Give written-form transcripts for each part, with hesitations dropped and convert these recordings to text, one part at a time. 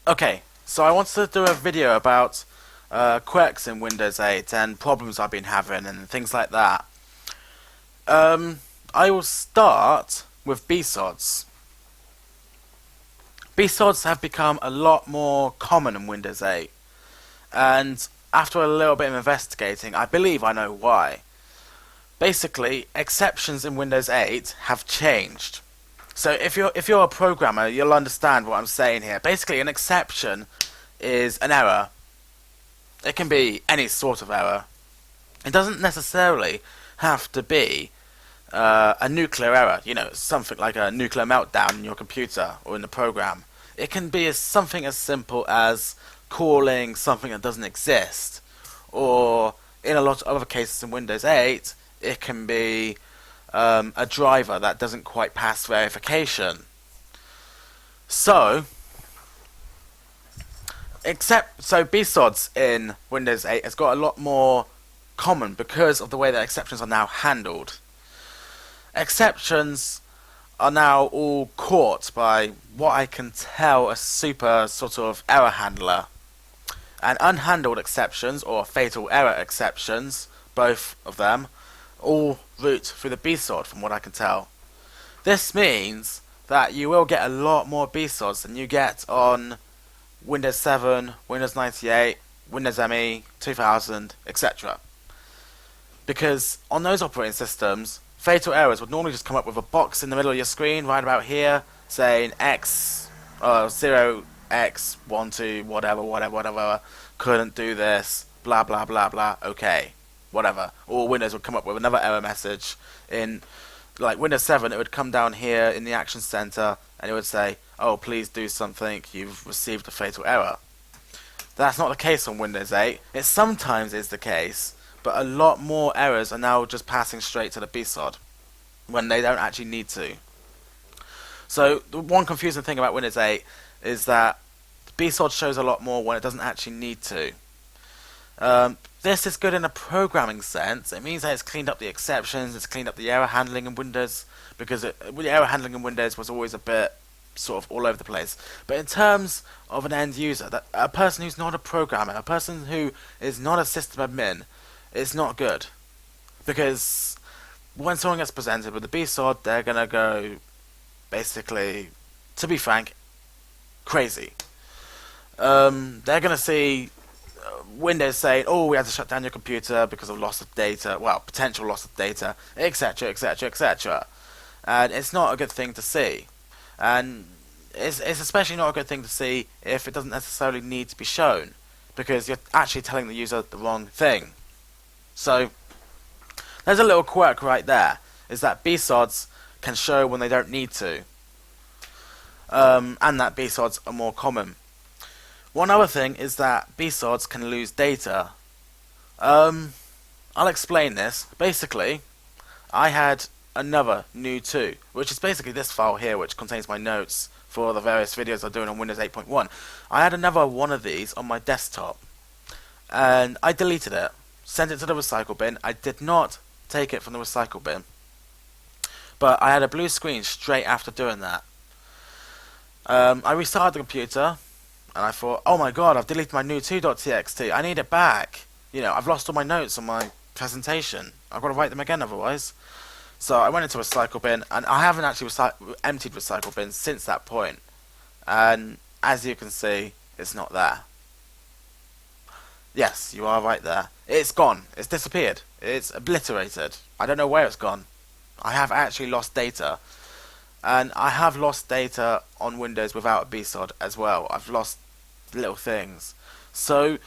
Okay, so I wanted to do a video about quirks in Windows 8 and problems I've been having and things like that. I will start with BSODs. BSODs have become a lot more common in Windows 8, and after a little bit of investigating, I believe I know why. Basically, exceptions in Windows 8 have changed. So if you're a programmer, you'll understand what I'm saying here. Basically, an exception is an error. It can be any sort of error. It doesn't necessarily have to be a nuclear error. You know, something like a nuclear meltdown in your computer or in the program. It can be something as simple as calling something that doesn't exist, or in a lot of other cases in Windows 8, it can be a driver that doesn't quite pass verification. So BSODs in Windows 8 has got a lot more common because of the way that exceptions are now handled. Exceptions are now all caught by what I can tell a super sort of error handler. And unhandled exceptions, or fatal error exceptions, both of them, all route through the BSOD from what I can tell. This means that you will get a lot more BSODs than you get on Windows 7, Windows 98, Windows ME, 2000, etc. Because on those operating systems, fatal errors would normally just come up with a box in the middle of your screen, right about here, saying X, 0x12, whatever, couldn't do this, blah blah blah blah, okay, whatever. Or Windows would come up with another error message. In like Windows 7, it would come down here in the Action Center and it would say, oh, please do something, you've received a fatal error. That's not the case on Windows 8. It sometimes is the case, but a lot more errors are now just passing straight to the BSOD when they don't actually need to. So the one confusing thing about Windows 8 is that the BSOD shows a lot more when it doesn't actually need to. This is good in a programming sense. It means that it's cleaned up the exceptions, it's cleaned up the error handling in Windows, because the error handling in Windows was always a bit sort of all over the place. But in terms of an end user, that a person who's not a programmer, a person who is not a system admin, it's not good. Because when someone gets presented with the BSOD, they're going to go, basically, to be frank, crazy. They're going to see Windows saying, oh, we had to shut down your computer because of loss of data, well, potential loss of data, etc, etc, etc. And it's not a good thing to see. And it's especially not a good thing to see if it doesn't necessarily need to be shown, because you're actually telling the user the wrong thing. So there's a little quirk right there, is that BSODs can show when they don't need to, and that BSODs are more common. One other thing is that BSODs can lose data. I'll explain this. Basically, I had another new 2, which is basically this file here, which contains my notes for the various videos I'm doing on Windows 8.1. I had another one of these on my desktop, and I deleted it, sent it to the recycle bin. I did not take it from the recycle bin, but I had a blue screen straight after doing that. I restarted the computer, and I thought, oh my god, I've deleted my new 2.txt, I need it back. You know, I've lost all my notes on my presentation. I've got to write them again otherwise. So I went into recycle bin, and I haven't actually emptied recycle bin since that point. And as you can see, it's not there. Yes, you are right there. It's gone. It's disappeared. It's obliterated. I don't know where it's gone. I have actually lost data. And I have lost data on Windows without a BSOD as well. I've lost little things. So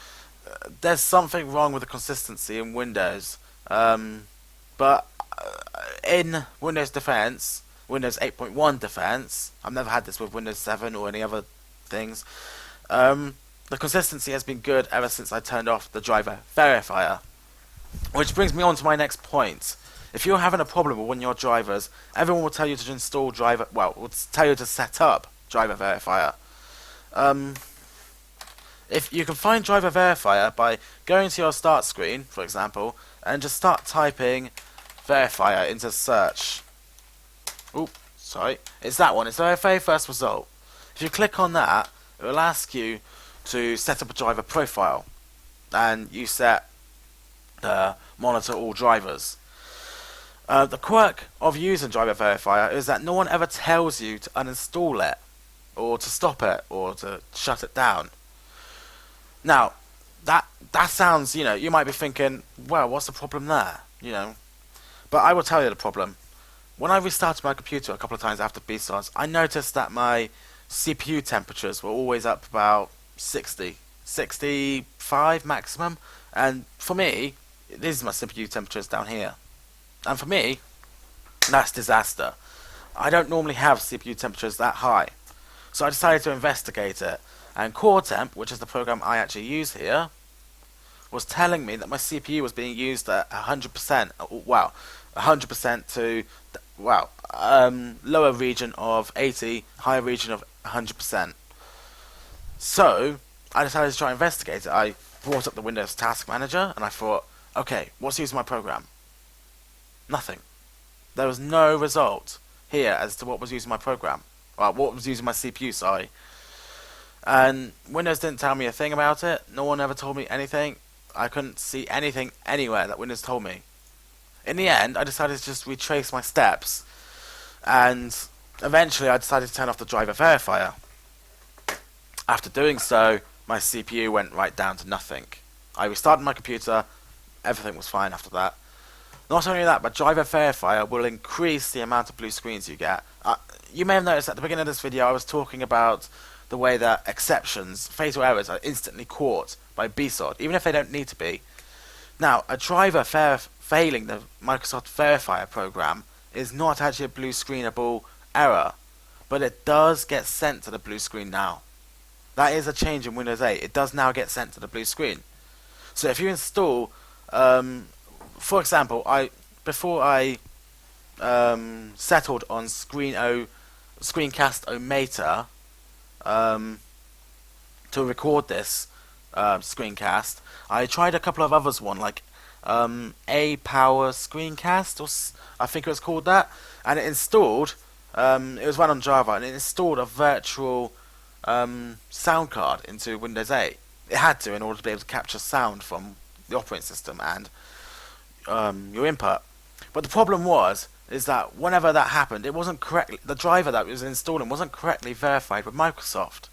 there's something wrong with the consistency in Windows. But in Windows defense, Windows 8.1 defense, I've never had this with Windows 7 or any other things, the consistency has been good ever since I turned off the driver verifier. Which brings me on to my next point. If you're having a problem with one of your drivers, everyone will tell you to install driver, well, will tell you to set up driver verifier. If you can find driver verifier by going to your start screen, for example, and just start typing verifier into search. Oop, sorry, it's that one. It's the very first result. If you click on that, it will ask you to set up a driver profile, and you set monitor all drivers. The quirk of using Driver Verifier is that no one ever tells you to uninstall it, or to stop it, or to shut it down. Now, that sounds, you might be thinking, well, what's the problem there? But I will tell you the problem. When I restarted my computer a couple of times after BSODs, I noticed that my CPU temperatures were always up about 60, 65 maximum, and for me, these are my CPU temperatures down here. And for me, that's disaster. I don't normally have CPU temperatures that high. So I decided to investigate it. And Core Temp, which is the program I actually use here, was telling me that my CPU was being used at 100%. Wow, 100% to, lower region of 80, higher region of 100%. So I decided to try and investigate it. I brought up the Windows Task Manager and I thought, okay, what's using my program? Nothing. There was no result here as to what was using my program. Well, what was using my CPU, sorry. And Windows didn't tell me a thing about it. No one ever told me anything. I couldn't see anything anywhere that Windows told me. In the end, I decided to just retrace my steps. And eventually I decided to turn off the driver verifier. After doing so, my CPU went right down to nothing. I restarted my computer. Everything was fine after that. Not only that, but driver verifier will increase the amount of blue screens you get. You may have noticed at the beginning of this video I was talking about the way that exceptions, fatal errors, are instantly caught by BSOD, even if they don't need to be. Now, a driver failing the Microsoft Verifier program is not actually a blue screenable error, but it does get sent to the blue screen now. That is a change in Windows 8. It does now get sent to the blue screen. So if you install, for example, before I settled on Screencast-O-Mator to record this screencast, I tried a couple of others, like A-Power Screencast, or I think it was called that, and it installed, it was run on Java, and it installed a virtual sound card into Windows 8. It had to, in order to be able to capture sound from the operating system and your input. But the problem is that whenever that happened, it wasn't correctly, the driver that was installing wasn't correctly verified with Microsoft,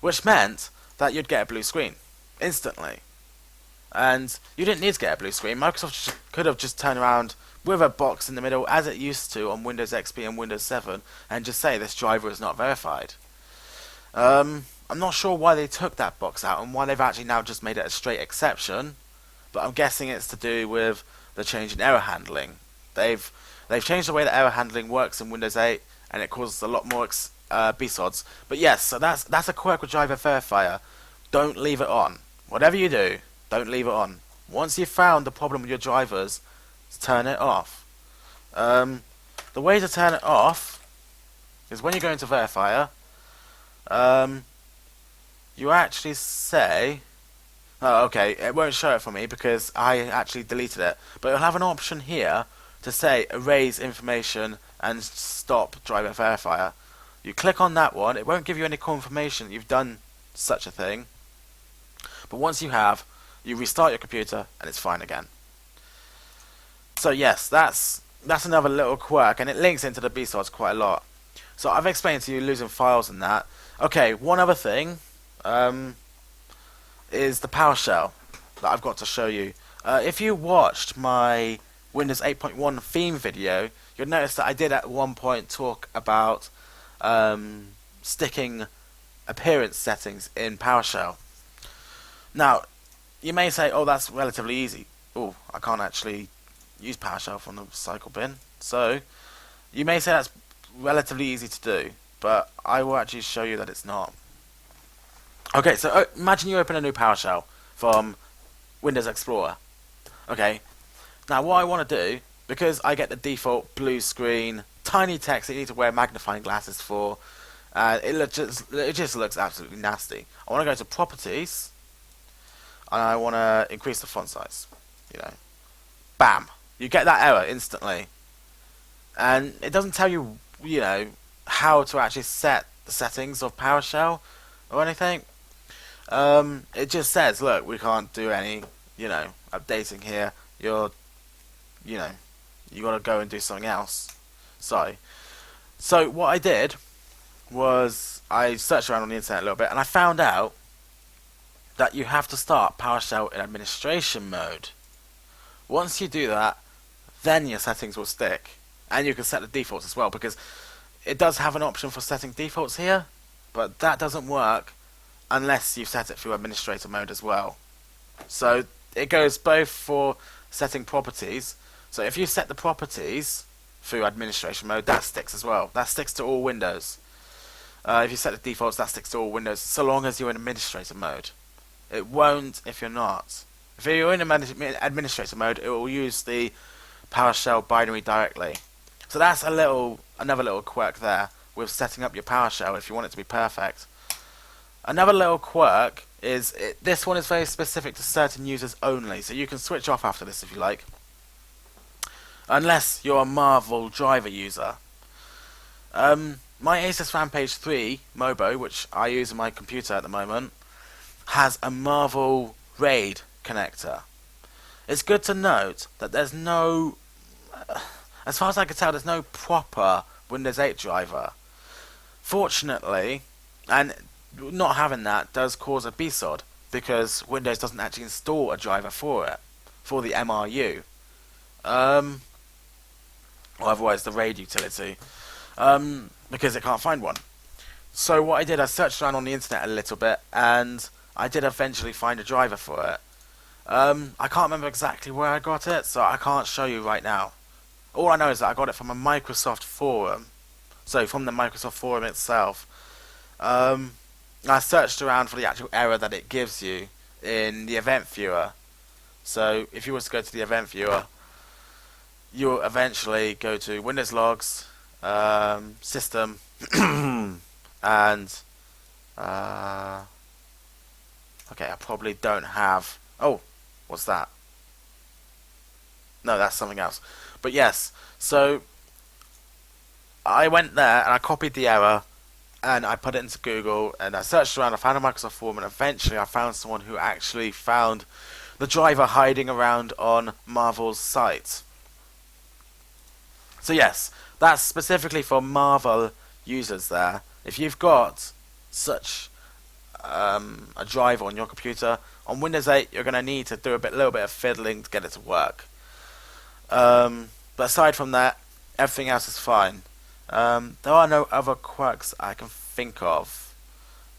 which meant that you'd get a blue screen instantly. And you didn't need to get a blue screen. Microsoft could have just turned around with a box in the middle, as it used to on Windows XP and Windows 7, and just say this driver is not verified. I'm not sure why they took that box out and why they've actually now just made it a straight exception, but I'm guessing it's to do with the change in error handling. They've changed the way that error handling works in Windows 8, and it causes a lot more BSODs. But yes, so that's a quirk with driver verifier. Don't leave it on. Whatever you do, don't leave it on. Once you've found the problem with your drivers, turn it off. The way to turn it off is when you go into verifier, you actually say, oh, okay, it won't show it for me because I actually deleted it, but you'll have an option here to say erase information and stop driver verifier. You click on that one, it won't give you any confirmation that you've done such a thing, but once you have, you restart your computer and it's fine again. So yes, that's another little quirk, and it links into the BSODs quite a lot. So I've explained to you losing files and that. Okay, one other thing is the PowerShell that I've got to show you. If you watched my Windows 8.1 theme video, you'll notice that I did at one point talk about sticking appearance settings in PowerShell. Now, you may say, oh, that's relatively easy. Oh, I can't actually use PowerShell from the recycle bin. So, you may say that's relatively easy to do, but I will actually show you that it's not. Okay, so imagine you open a new PowerShell from Windows Explorer. Okay, now what I want to do, because I get the default blue screen, tiny text that you need to wear magnifying glasses for, it just looks absolutely nasty. I want to go to Properties, and I want to increase the font size. Bam! You get that error instantly. And it doesn't tell you, how to actually set the settings of PowerShell, or anything. It just says, look, we can't do any, updating here. You know, you got to go and do something else. So what I did was I searched around on the internet a little bit, and I found out that you have to start PowerShell in administration mode. Once you do that, then your settings will stick, and you can set the defaults as well, because it does have an option for setting defaults here, but that doesn't work unless you've set it through administrator mode as well. So it goes both for setting properties. So if you set the properties through administration mode, that sticks as well. That sticks to all Windows. If you set the defaults, that sticks to all Windows, so long as you're in administrator mode. It won't if you're not. If you're in administrator mode, it will use the PowerShell binary directly. So that's another little quirk there with setting up your PowerShell if you want it to be perfect. Another little quirk is this one is very specific to certain users only, so you can switch off after this if you like, unless you're a Marvel driver user. My Asus Rampage 3 Mobo, which I use on my computer at the moment, has a Marvel RAID connector. It's good to note that there's no, as far as I can tell, there's no proper Windows 8 driver. Fortunately, and not having that does cause a BSOD, because Windows doesn't actually install a driver for it, for the MRU. Or otherwise the RAID utility, because it can't find one. So what I did, I searched around on the internet a little bit, and I did eventually find a driver for it. I can't remember exactly where I got it, so I can't show you right now. All I know is that I got it from a Microsoft forum, so from the Microsoft forum itself. I searched around for the actual error that it gives you in the event viewer. So if you was to go to the event viewer, you'll eventually go to Windows Logs, System, and okay, I probably don't have. Oh, what's that? No, that's something else. But yes, so I went there and I copied the error and I put it into Google and I searched around. I found a Microsoft forum, and eventually I found someone who actually found the driver hiding around on Marvel's site. So yes, that's specifically for Marvel users there. If you've got such a driver on your computer, on Windows 8 you're going to need to do a little bit of fiddling to get it to work. But aside from that, everything else is fine. There are no other quirks I can think of.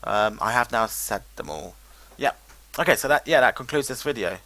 I have now said them all. Yep. Okay, so that concludes this video.